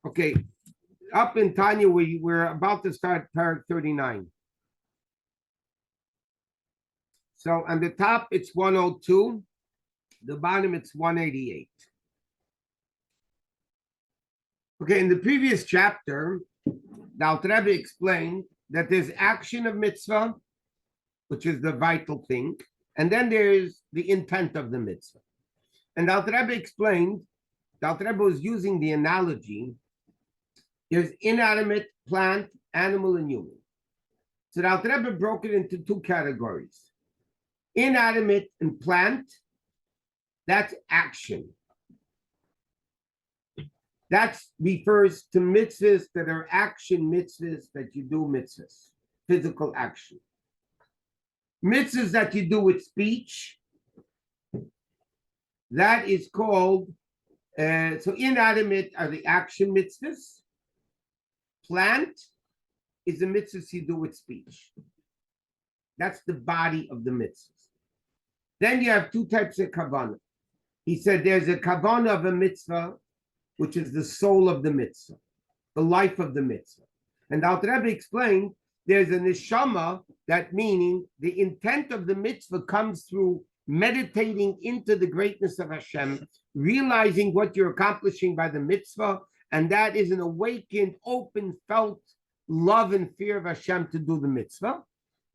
Okay, up in Tanya, we're about to start paragraph 39. So on the top, it's 102. The bottom, it's 188. Okay, in the previous chapter, the Alter Rebbe explained that there's action of mitzvah, which is the vital thing, and then there's the intent of the mitzvah. And the Alter Rebbe explained, the Alter Rebbe was using the analogy, there's inanimate, plant, animal, and human. So the Alter Rebbe broke it into two categories. Inanimate and plant, that's action. That refers to mitzvahs that are action mitzvahs that you do mitzvahs, physical action. Mitzvahs that you do with speech, that is called, so inanimate are the action mitzvahs. Plant is the mitzvahs you do with speech. That's the body of the mitzvahs. Then you have two types of kavanah. He said there's a kavanah of a mitzvah, which is the soul of the mitzvah, the life of the mitzvah. And the Alter Rebbe explained there's a neshama, that meaning the intent of the mitzvah comes through meditating into the greatness of Hashem, realizing what you're accomplishing by the mitzvah, and that is an awakened, open, felt love and fear of Hashem to do the mitzvah.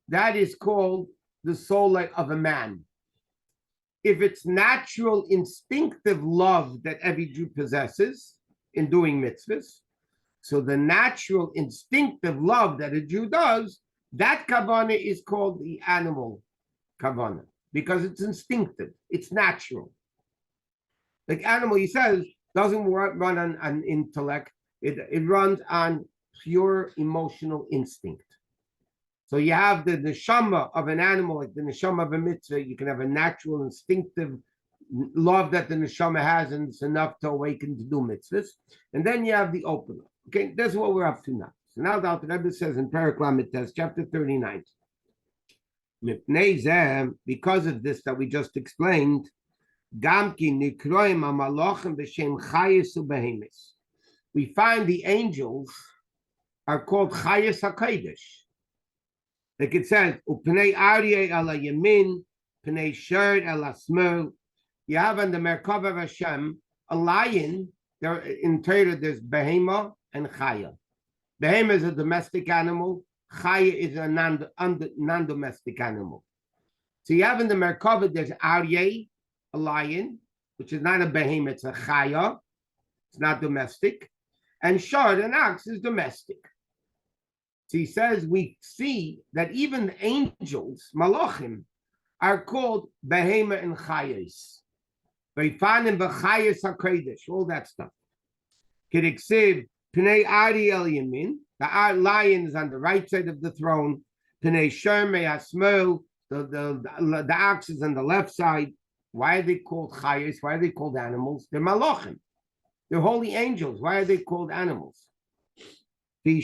That is called the soul of a man. If it's natural, instinctive love that every Jew possesses in doing mitzvahs, so the natural, instinctive love that a Jew does, that kavanah is called the animal kavanah, because it's instinctive, it's natural. Like animal, he says, doesn't run on intellect, it runs on pure emotional instinct. So you have the neshama of an animal, like the neshama of a mitzvah. You can have a natural, instinctive love that the neshama has, and it's enough to awaken to do mitzvahs. And then you have the opener. Okay, that's what we're up to now. So now the Alter Rebbe says in Perek Lamed Tes, chapter 39, because of this that we just explained, we find the angels are called Chayes HaKodesh. Like it says, Upnei Aryeh ala Yamin, Pnei Sherd ala Smel. You have on the Merkava of Hashem a lion. There in Torah there's Behema and Chaya. Behema is a domestic animal. Chaya is a non-domestic animal. So you have in the Merkava there's Aryeh, a lion, which is not a Behema, it's a Chaya. It's not domestic. And Sherd, an ox, is domestic. So he says we see that even the angels, malachim, are called behema and chayes. Veifanim b'chayes hakodesh, all that stuff. Kediksiv pnei ari el yamin, the lion is on the right side of the throne. Pnei shermei asmel, the ox is on the left side. Why are they called chayes? Why are they called animals? They're malachim. They're holy angels. Why are they called animals? The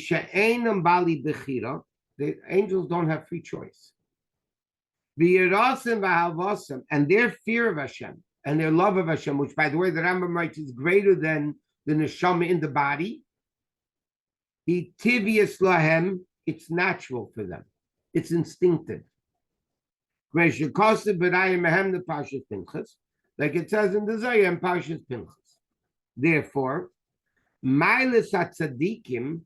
angels don't have free choice. And their fear of Hashem and their love of Hashem, which, by the way, the Rambam writes is greater than the neshama in the body. The tivius lahem, it's natural for them. It's instinctive. Like it says in the Zohar and Parshas Pinchas. Therefore, Mailis HaTzadikim,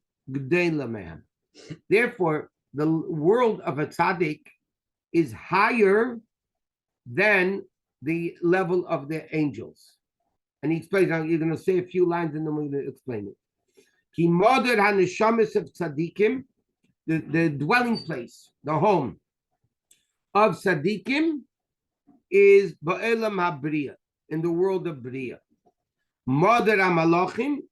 therefore, the world of a tzaddik is higher than the level of the angels. And he explains, you're going to say a few lines and then we're going to explain it. Ki modern haneshamis of tzaddikim, the dwelling place, the home of tzaddikim is ba'elam habriya, in the world of Bria. Modern hamalachim,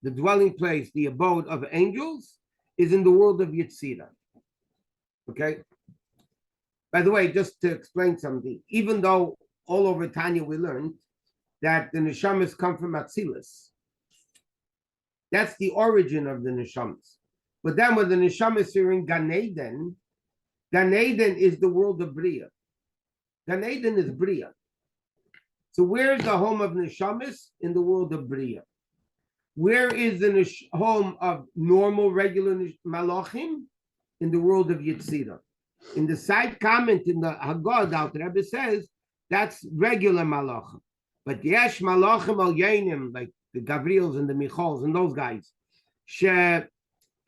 the dwelling place, the abode of angels, is in the world of Yetzirah. Okay? By the way, just to explain something, even though all over Tanya we learned that the neshamas come from Atzilus, that's the origin of the neshamas. But then when the neshamas are in Gan Eden is the world of Bria. Gan Eden is Bria. So where's the home of neshamas? In the world of Bria. Where is the home of normal, regular malachim? In the world of Yetzirah. In the side comment in the Haggadah, the Rebbe says that's regular malachim. But yesh malachim al yenim, like the Gabriels and the Michals and those guys, she ba'elam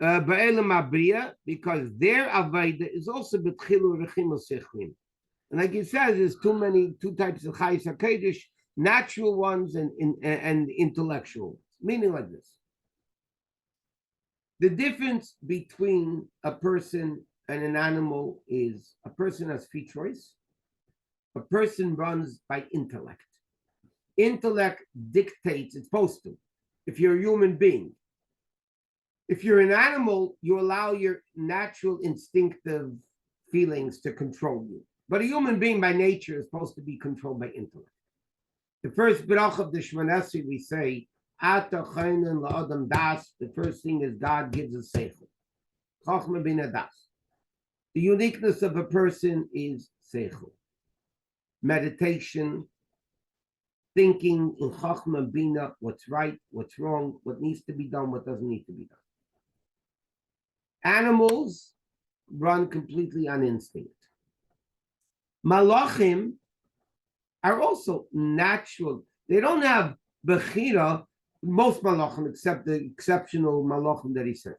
abriya, because their avodah is also betchilu rechimu sechlim. And like he says, there's two types of chayis hakodesh, natural ones and intellectual. Meaning like this. The difference between a person and an animal is a person has free choice. A person runs by intellect. Intellect dictates, it's supposed to, if you're a human being. If you're an animal, you allow your natural instinctive feelings to control you. But a human being by nature is supposed to be controlled by intellect. The first brach of the Shemona Esrei we say, the first thing is God gives us seichel. Chachma bina das. The uniqueness of a person is seichel. Meditation, thinking in chachma bina, what's right, what's wrong, what needs to be done, what doesn't need to be done. Animals run completely on instinct. Malachim are also natural. They don't have bechira. Most malachim, except the exceptional malachim that he said.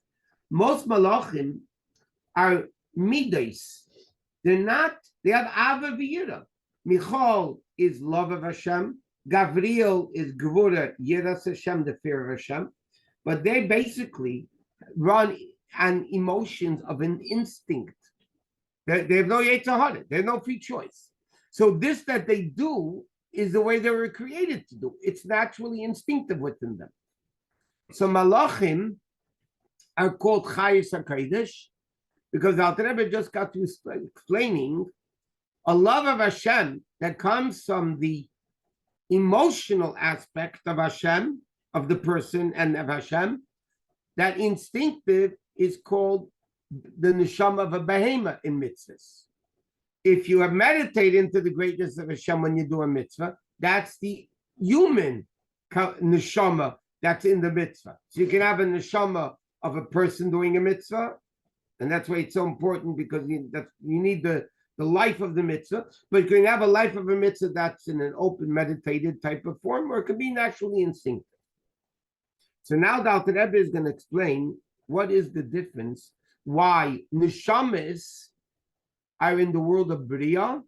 Most malachim are midos. They have ava v'yira. Michal is love of Hashem. Gabriel is gvura, yiras Hashem, the fear of Hashem. But they basically run on emotions of an instinct. They have no yetzer hara. They have no free choice. So this that they do is the way they were created to do. It's naturally instinctive within them. So malachim are called chayis hakodesh because the Alter Rebbe just got to explaining a love of Hashem that comes from the emotional aspect of Hashem, of the person and of Hashem. That instinctive is called the neshama of a behemoth in mitzvahs. If you have meditated into the greatness of Hashem when you do a mitzvah, that's the human neshama that's in the mitzvah. So you can have a neshama of a person doing a mitzvah, and that's why it's so important because you need the life of the mitzvah, but you can have a life of a mitzvah that's in an open, meditated type of form, or it can be naturally instinctive. So now the Alter Rebbe is going to explain what is the difference, why neshamas are in the world of Bria,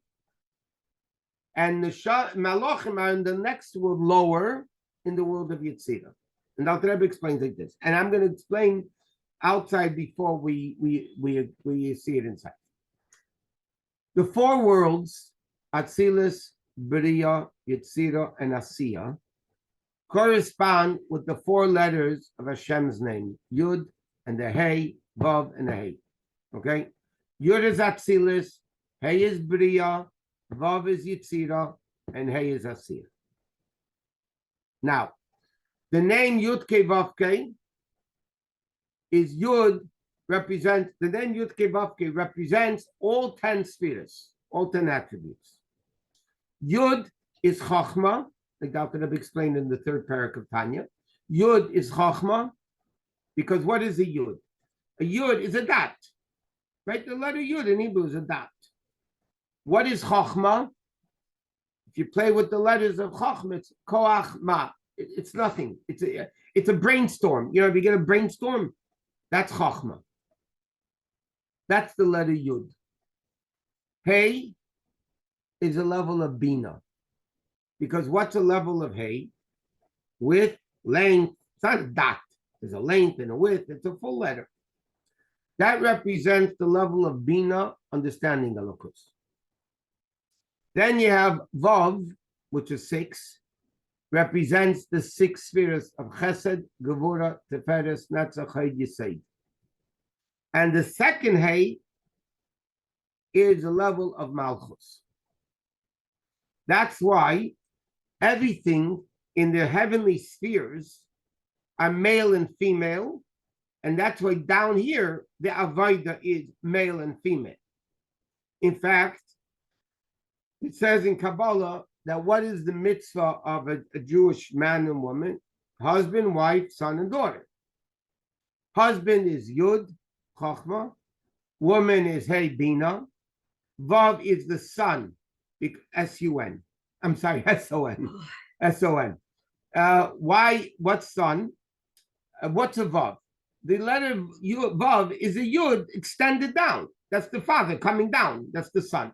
and malachim are in the next world, lower, in the world of Yetzirah. And the Alter Rebbe explains like this. And I'm going to explain outside before we see it inside. The four worlds, Atzilus, Bria, Yetzirah, and Asiya, correspond with the four letters of Hashem's name, Yud, and the Hey, Vav, and the Hey. Okay? Yud is Atzilus, Hey is Bria, Vav is Yetzirah, and Hey is Asiya. Now, the name Yud-Kei Vav-Kei is Yud represents, the name Yud-Kei Vav-Kei represents all 10 spheres, all 10 attributes. Yud is Chachma, like Dr. Rabbi explained in the third parak of Tanya. Yud is Chachma, because what is a Yud? A Yud is a dot, right? The letter Yud in Hebrew is a dot. What is Chachma? If you play with the letters of Chachma, it's Koach Ma. It's nothing. It's a brainstorm. You know, if you get a brainstorm, that's Chachma. That's the letter Yud. Hey is a level of Bina. Because what's a level of Hey? Width, length. It's not a dot. There's a length and a width. It's a full letter. That represents the level of Bina, understanding the Elokus. Then you have Vav, which is 6, represents the 6 spheres of Chesed, Gevura, Tiferes, Netzach, Chayd, Yesod. And the second Hey is the level of Malchus. That's why everything in the heavenly spheres are male and female, and that's why down here the Avodah is male and female. In fact, it says in Kabbalah that what is the mitzvah of a Jewish man and woman? husband, wife, son, and daughter. Husband is Yud, Chochma. Woman is Hey, Bina. Vav is the son, S-U-N. I'm sorry, S-O-N. S-O-N. Why? What's son? What's a Vav? The letter Vav is a Yud extended down. That's the father coming down. That's the son.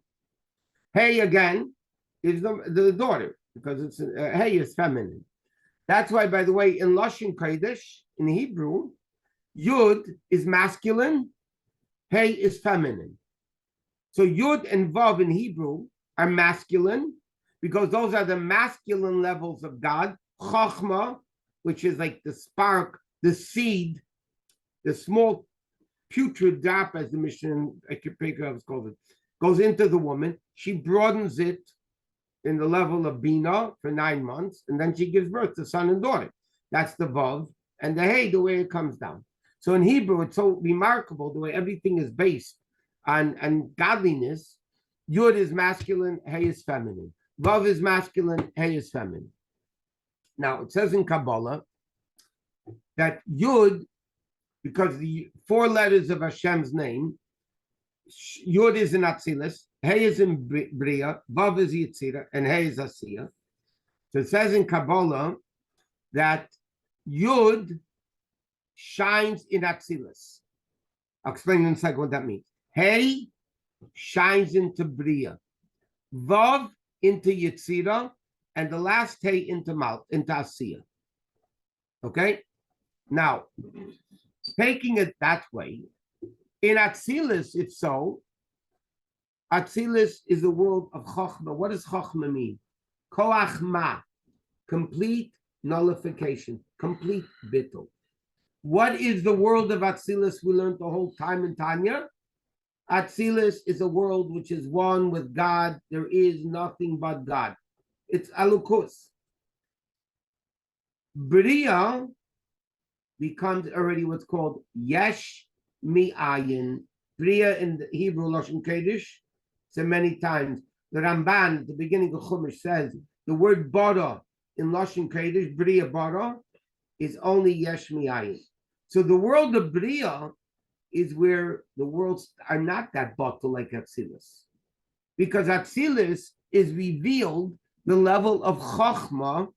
Hey again is the daughter because it's Hey is feminine. That's why, by the way, in Lashon Kodesh, in Hebrew, Yud is masculine, Hey is feminine. So Yud and Vav in Hebrew are masculine because those are the masculine levels of God. Chachma, which is like the spark, the seed, the small putrid drop, as the Mishnah calls it, goes into the woman. She broadens it in the level of Bina for 9 months, and then she gives birth to son and daughter. That's the Vav. And the Hey, the way it comes down. So in Hebrew, it's so remarkable the way everything is based on godliness. Yud is masculine, Hey is feminine. Vav is masculine, Hey is feminine. Now, it says in Kabbalah that Yud, because the 4 letters of Hashem's name, Yud is in Atzilus, Hey is in Bria, Vav is Yitzira, and Hey is Asiya. So it says in Kabbalah that Yud shines in Atzilus. I'll explain in a second what that means. Hey shines into Bria, Vav into Yitzira, and the last Hey into Asiya. Okay? Now, taking it that way, in Atzilus, it's so. Atzilus is the world of Chochmah. What does Chochmah mean? Koach ma, complete nullification, complete bittul. What is the world of Atzilus we learned the whole time in Tanya? Atzilus is a world which is one with God. There is nothing but God. It's Alukus. Bria becomes already what's called Yesh Mi'ayin. Bria in the Hebrew Lashon Kodesh, so many times. The Ramban at the beginning of Chumash says the word bara in Lashon Kodesh, Bria bara, is only Yesh Mi'ayin. So the world of Bria is where the worlds are not that bottle like Atzilus. Because Atzilus is revealed the level of Chochmah,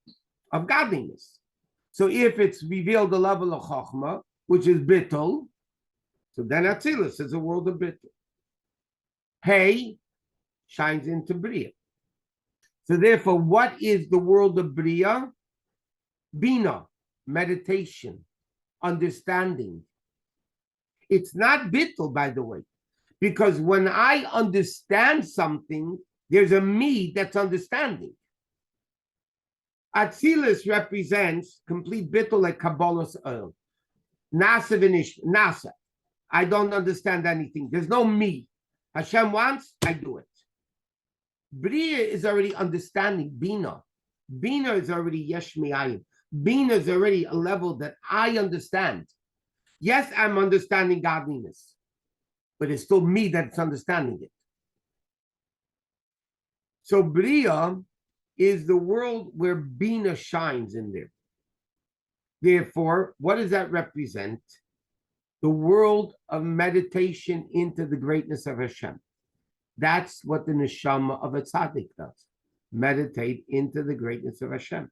of godliness. So if it's revealed the level of Chochmah, which is Bittul, so then Atzilus is a world of Bittul. Hey shines into Bria. So therefore, what is the world of Bria? Bina, meditation, understanding. It's not Bittul, by the way, because when I understand something, there's a me that's understanding. Atzilus represents complete Bittul, like Kabbalah's oil. Nasa v'nish, Nasa. I don't understand anything. There's no me. Hashem wants, I do it. Bria is already understanding, Bina. Bina is already Yesh Mi'ayim. Bina is already a level that I understand. Yes, I'm understanding godliness, but it's still me that's understanding it. So Bria is the world where Bina shines in there. Therefore, what does that represent? The world of meditation into the greatness of Hashem. That's what the neshama of a tzaddik does. Meditate into the greatness of Hashem.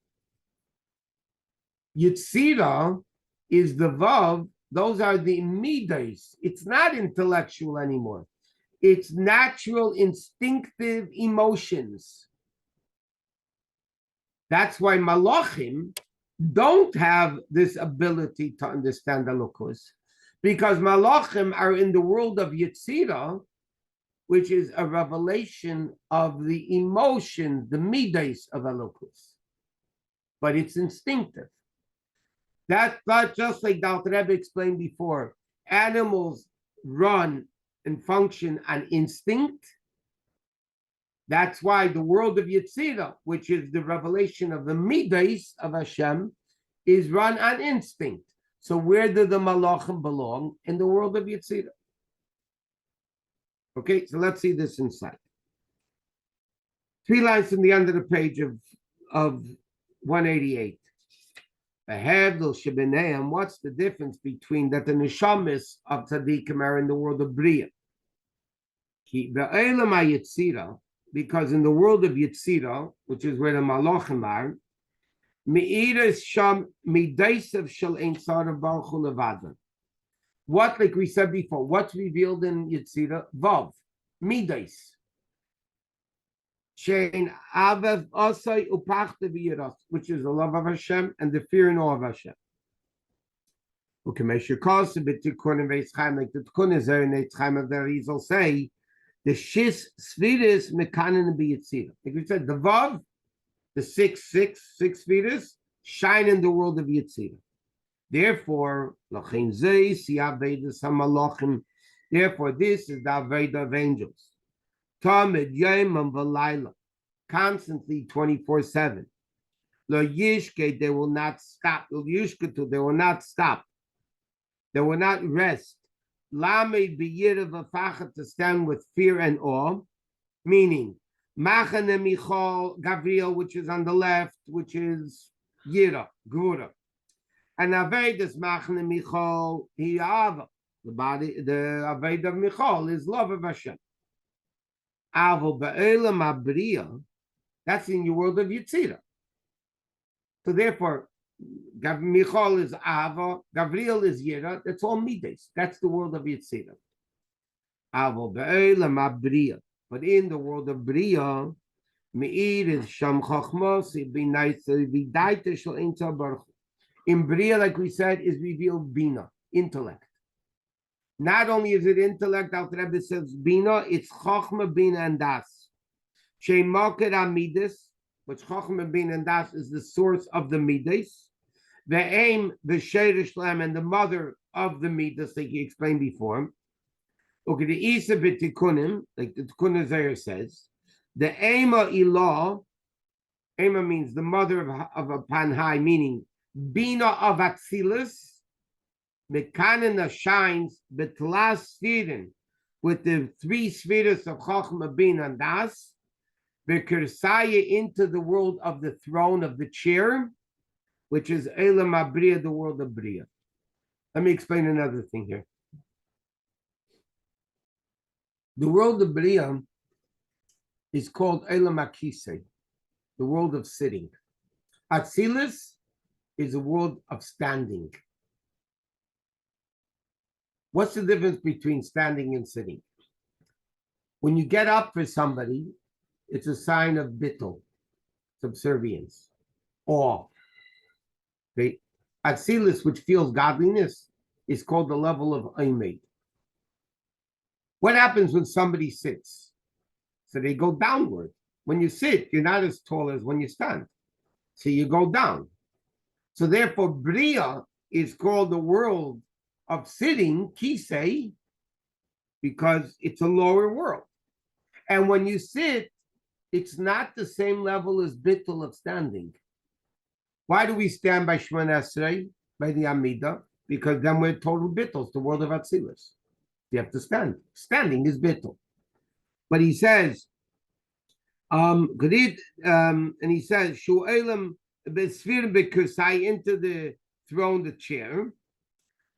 Yitzira is the vav. Those are the midas. It's not intellectual anymore. It's natural, instinctive emotions. That's why malachim don't have this ability to understand the Elokus, because malachim are in the world of Yetzirah, which is a revelation of the emotion, the midas of Elokus. But it's instinctive. That's not just like Dr. Rebbe explained before. Animals run and function on instinct. That's why the world of Yetzirah, which is the revelation of the midas of Hashem, is run on instinct. So where do the malachim belong? In the world of Yetzirah. Okay, so let's see this inside. 3 lines from the end of the page of 188. What's the difference between that the neshamis of tzaddikim are in the world of bria? Because in the world of Yetzira, which is where the Malachim are, what, like we said before, what's revealed in Yetzira? Vav, Midas. Which is the love of Hashem and the fear and awe of Hashem. Okay, make sure cause a bit to like the Tikkun is there in the time of the Rizal say, the Shis Svidis Mekanin be Yetzira. Like we said, the Vav, the six Svidis, shine in the world of Yetzira. Therefore, therefore, this is the Aveda of angels. Tamid Yom V'Layla, constantly 24/7. Lo Yishke, they will not stop. Lo Yishketu, they will not stop. They will not rest. Lamed B'Yirav V'Fachat, to stand with fear and awe, meaning Machane Michal Gabriel, which is on the left, which is Yira, Gvura. And Avedas Machane Michal Hiyava. The body, the Aved of Michal is love of Hashem. Avo Ba'elam Abriya, that's in your world of Yetzira. So therefore, Michal is Ava, Gabriel is Yira, that's all Midas. That's the world of Yetzira. Avo Ba'elam Abriya. But in the world of Bria, Meir is Sham Chachmos, it be nice, it be Daita Shal Ein Baruch. In Bria, like we said, is revealed Bina, intellect. Not only is it intellect, Alter Rebbe says Bina, it's Chachma, Bina, and Das. Sheimaked Amidis, which Chachma, Bina, and Das is the source of the Midas. The aim, the Sheirish Lam, and the mother of the Midas, like he explained before. Okay, the Isa B'Tikunim, like the Tikkun Zayir says, the Ema Ilah, Ema means the mother of a Panhai, meaning Bina of Atzilus, Mekanina shines Betlas Sfirin, with the three Sfiras of Chachma, Bina, and Das, Bekirsaya into the world of the throne of the chair, which is Elam Abriya, the world of Bria. Let me explain another thing here. The world of Bria is called Elam Akise, the world of sitting. Atzilus is a world of standing. What's the difference between standing and sitting? When you get up for somebody, it's a sign of bittul, subservience, awe. Okay? Atzilus, which feels godliness, is called the level of Aimed. What happens when somebody sits? So they go downward. When you sit, you're not as tall as when you stand. So you go down. So therefore, Bria is called the world of sitting, Kisei, because it's a lower world. And when you sit, it's not the same level as Bittul of standing. Why do we stand by Shemona Esrei, by the Amida? Because then we're total Bittles, the world of Atzilus. You have to stand. Standing is Bittul. But he says, and he says, Shu'elam Besfir Bekursai, into the throne, the chair.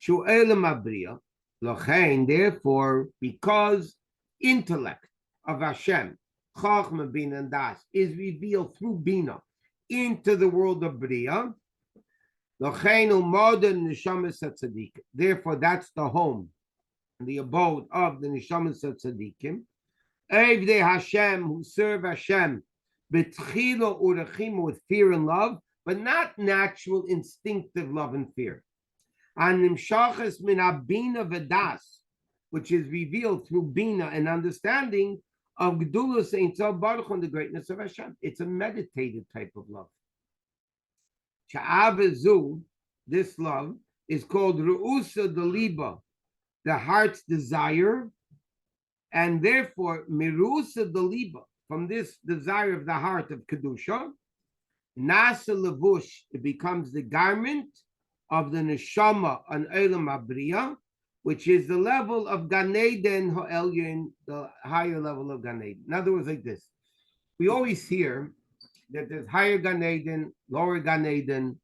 Shu'elam Abriya. Lochein, therefore, because intellect of Hashem, Chachma, Bina, and Das, is revealed through Bina into the world of Bria. Lochein U'modern Neshamas HaTzadikim. Therefore, that's the home, the abode of the Neshamas HaTzadikim. Evdei Hashem, who serve Hashem, B'tchila Urechim, with fear and love, but not natural instinctive love and fear. And Nimshachas min Bina V'das, which is revealed through Bina and understanding of Gdulus Ein Tzal Baruch, and the greatness of Hashem. It's a meditative type of love. Sha'avezu, this love, is called Ru'usa Deliba, the heart's desire, and therefore Mirusa Deliba, from this desire of the heart of Kedusha, Nasa Levush, it becomes the garment of the Neshama on Elam Abriya, which is the level of Gan Eden Ha'elyon, the higher level of Gan Eden. In other words, like this, we always hear that there's higher Gan Eden, lower Gan Eden.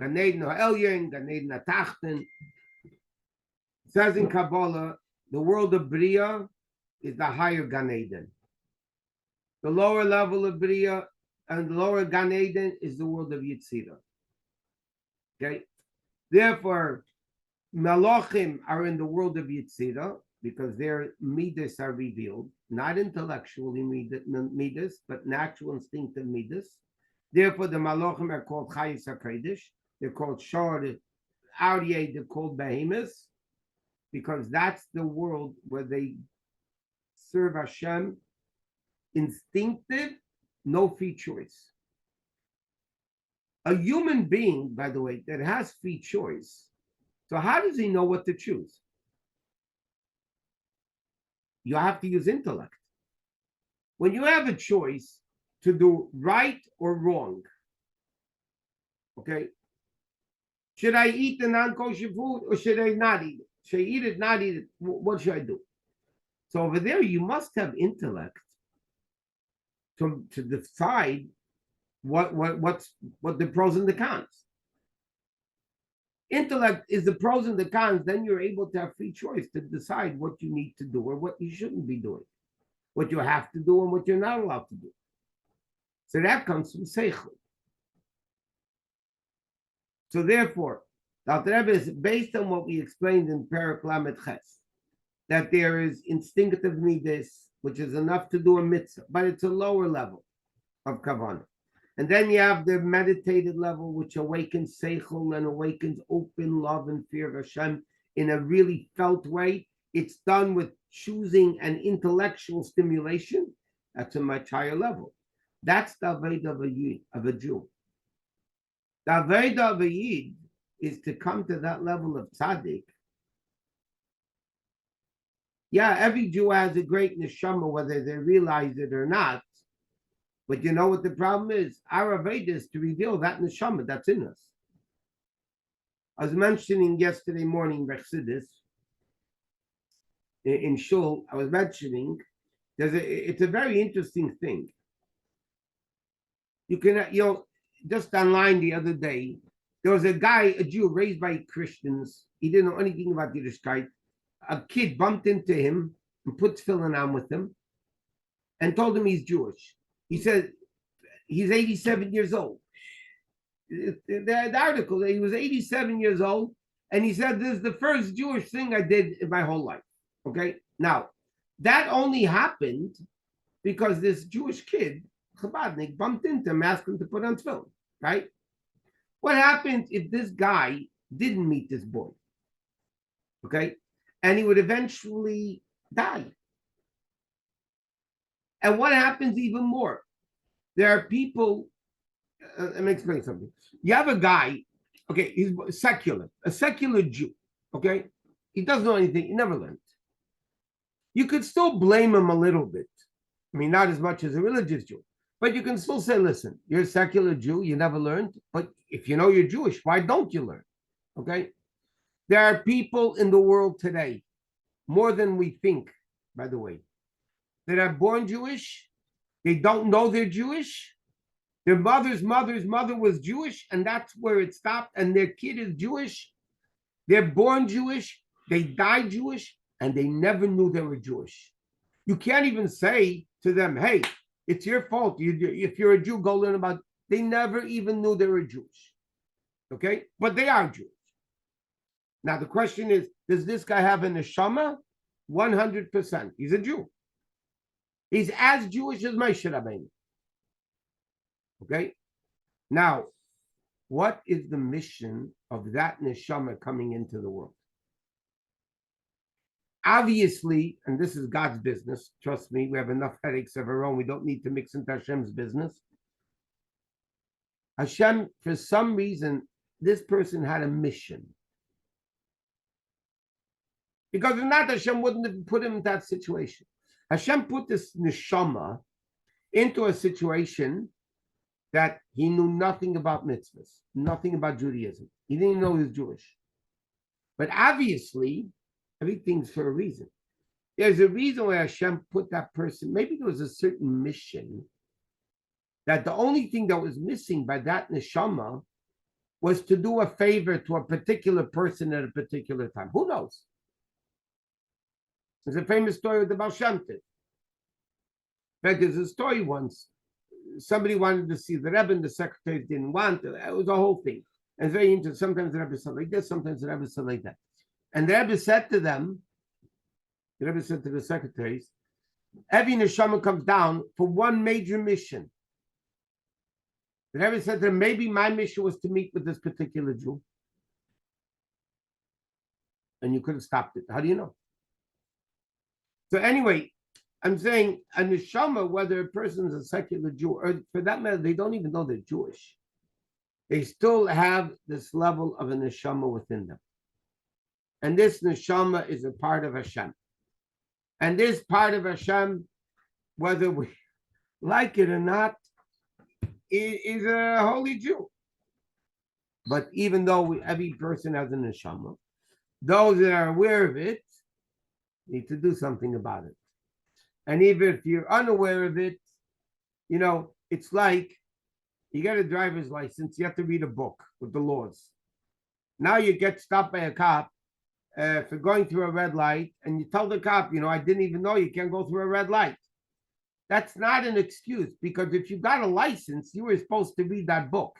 Gan Eden Elyon, Gan Eden Tachten. It says in Kabbalah, the world of Bria is the higher Gan Eden. The lower level of Bria and the lower Gan Eden is the world of Yitzira. Okay? Therefore, Malachim are in the world of Yitzira because their midas are revealed, not intellectually midas, but natural instinctive midas. Therefore, the Malachim are called Chayis HaKodesh. They're called Shor, Aryeh, they're called Behemoths, because that's the world where they serve Hashem instinctive, no free choice. A human being, by the way, that has free choice, so how does he know what to choose? You have to use intellect. When you have a choice to do right or wrong, okay, should I eat the non-kosher food or should I not eat it? Should I eat it, not eat it? What should I do? So over there, you must have intellect to decide what's the pros and the cons. Intellect is the pros and the cons. Then you're able to have free choice to decide what you need to do or what you shouldn't be doing, what you have to do and what you're not allowed to do. So that comes from seichel. So therefore, the Rebbe is based on what we explained in Perek Lamed Ches, that there is instinctive midas, which is enough to do a mitzvah, but it's a lower level of kavanah. And then you have the meditated level, which awakens seichel and awakens open love and fear of Hashem in a really felt way. It's done with choosing an intellectual stimulation. That's a much higher level. That's the Aveda of a Jew. The Aveda of a Yid is to come to that level of tzaddik. Yeah, every Jew has a great neshama, whether they realize it or not. But you know what the problem is? Our Aveda is to reveal that neshama that's in us. I was mentioning yesterday morning, Rechsidis, in Shul, I was mentioning, it's a very interesting thing. You can, just online the other day, there was a guy, a Jew raised by Christians. He didn't know anything about Yiddishkeit. A kid bumped into him and put tefillin on with him and told him he's Jewish. He said he's 87 years old. The article, he was 87 years old, and he said, this is the first Jewish thing I did in my whole life. Okay? Now, that only happened because this Jewish kid, Chabadnik, bumped into him, asked him to put on tefillin, right? What happens if this guy didn't meet this boy? Okay? And he would eventually die. And what happens even more? There are people, let me explain something. You have a guy, okay, he's secular, a secular Jew, okay? He doesn't know anything, he never learned. You could still blame him a little bit. I mean, not as much as a religious Jew, but you can still say, listen, you're a secular Jew, you never learned, but if you know you're Jewish, why don't you learn? Okay? There are people in the world today, more than we think, by the way, that are born Jewish, they don't know they're Jewish, their mother's mother was Jewish, and that's where it stopped, and their kid is Jewish, they're born Jewish, they die Jewish, and they never knew they were Jewish. You can't even say to them, hey, it's your fault. If you're a Jew, go learn about it. They never even knew they were Jewish. Okay? But they are Jewish. Now, the question is, does this guy have a neshama? 100%. He's a Jew. He's as Jewish as Moshe Rabbeinu. Okay? Now, what is the mission of that neshama coming into the world? Obviously, and this is God's business, trust me, we have enough headaches of our own. We don't need to mix into Hashem's business. Hashem, for some reason, this person had a mission. Because if not, Hashem wouldn't have put him in that situation. Hashem put this neshama into a situation that he knew nothing about mitzvahs, nothing about Judaism. He didn't know he was Jewish. But obviously, everything's for a reason. There's a reason why Hashem put that person. Maybe there was a certain mission that the only thing that was missing by that neshama was to do a favor to a particular person at a particular time. Who knows? There's a famous story with the Baal Shem Tov. In fact, there's a story once. Somebody wanted to see the Rebbe, and the secretaries didn't want it. It was a whole thing. And it's very interesting. Sometimes the Rebbe said like this, sometimes the Rebbe said like that. And the Rebbe said to them, the Rebbe said to the secretaries, every neshama comes down for one major mission. The Rebbe said to them, maybe my mission was to meet with this particular Jew. And you could have stopped it. How do you know? So anyway, I'm saying a neshama, whether a person is a secular Jew, or for that matter, they don't even know they're Jewish. They still have this level of a neshama within them. And this neshama is a part of Hashem. And this part of Hashem, whether we like it or not, is a holy Jew. But even though every person has a neshama, those that are aware of it need to do something about it. And even if you're unaware of it, you know, it's like you get a driver's license, you have to read a book with the laws. Now you get stopped by a cop for going through a red light, and you tell the cop, you know, I didn't even know you can't go through a red light. That's not an excuse, because if you got a license, you were supposed to read that book.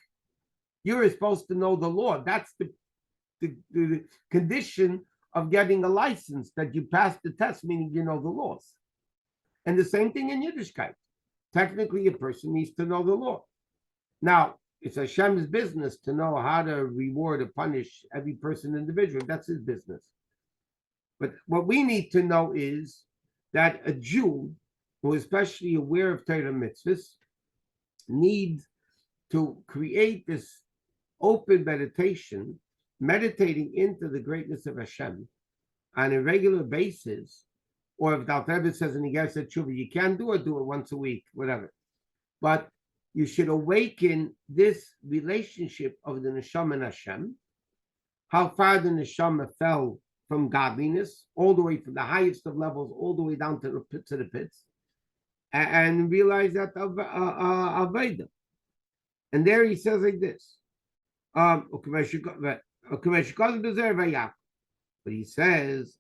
You were supposed to know the law. That's the condition of getting a license, that you pass the test, meaning you know the laws. And the same thing in Yiddishkeit. Technically, a person needs to know the law. Now, it's Hashem's business to know how to reward or punish every person individually. That's his business. But what we need to know is that a Jew who is especially aware of Torah mitzvahs needs to create this open meditation, meditating into the greatness of Hashem on a regular basis. Or if the Alter Rebbe says in Igeres Tshuva, you can't do it once a week, whatever. But you should awaken this relationship of the neshama and Hashem, how far the neshama fell from godliness, all the way from the highest of levels, all the way down to the pits, and realize that Aveda. And there he says like this. But he says,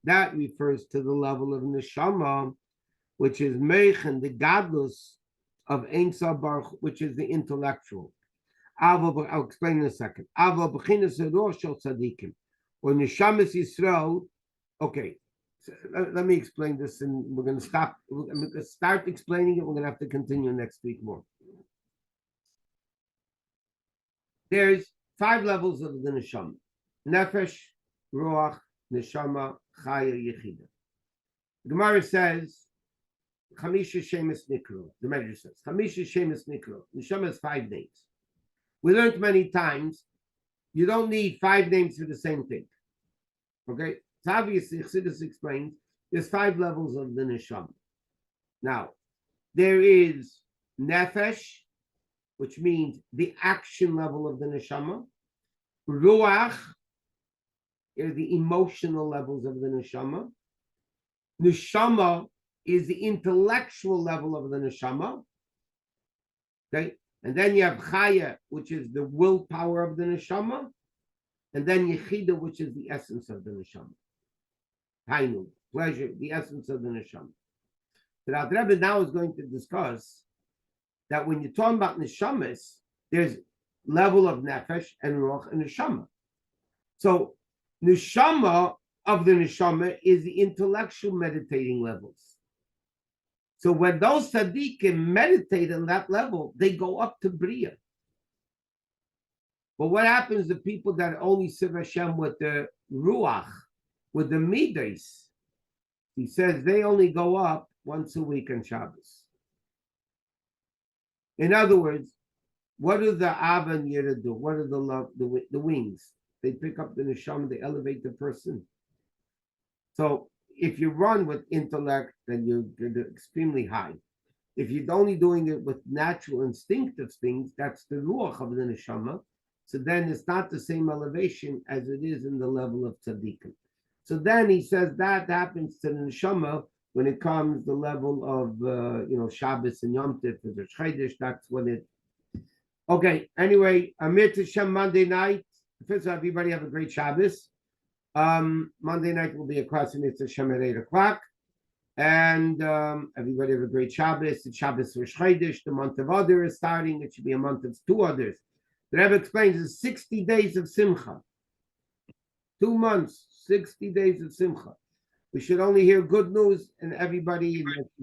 that refers to the level of neshama, which is Meichen, the godless of Ein Sof Baruch, which is the intellectual. I'll explain in a second. Or Neshamas Yisrael. Okay, so let me explain this, and we're going to stop. We're going to start explaining it. We're going to have to continue next week more. There's 5 levels of the neshama: nefesh, ruach, neshama, chaya, yechida. The Gemara says, Chamisha Shemus Nikro. The Medrash says, Chamisha Shemus Nikro. Neshama has 5 names. We learned many times, you don't need 5 names for the same thing. Okay? So obviously, Chassidus explains, there's 5 levels of the neshama. Now, there is nefesh, which means the action level of the neshama. Ruach is the emotional levels of the neshama. Neshama is the intellectual level of the neshama. Okay, and then you have chaya, which is the willpower of the neshama, and then yechida, which is the essence of the neshama. Hainu, pleasure, the essence of the neshama. So the Rebbe now is going to discuss that when you're talking about neshamas, there's level of nefesh and ruach and neshama. So neshama of the neshama is the intellectual meditating levels. So when those tzaddikim meditate on that level, they go up to bria. But what happens to people that only serve Hashem with the ruach, with the midas? He says they only go up once a week on Shabbos. In other words, what do the Av and Yira do? What are the wings? They pick up the neshama, they elevate the person. So if you run with intellect, then you're extremely high. If you're only doing it with natural instinctive things, that's the ruach of the neshama. So then it's not the same elevation as it is in the level of tzaddikim. So then he says that happens to the neshama when it comes the level of Shabbos and Yom Tov, the Chodesh. That's when it Okay. Anyway, Amir Tashem Monday night. First of all, everybody have a great Shabbos. Monday night will be across in Hashem at 8 o'clock. And everybody have a great Shabbos. It's Shabbos Rosh Chodesh. The month of Adar is starting. It should be a month of 2 others. The Rebbe explains it's 60 days of Simcha. 2 months, 60 days of Simcha. We should only hear good news, and everybody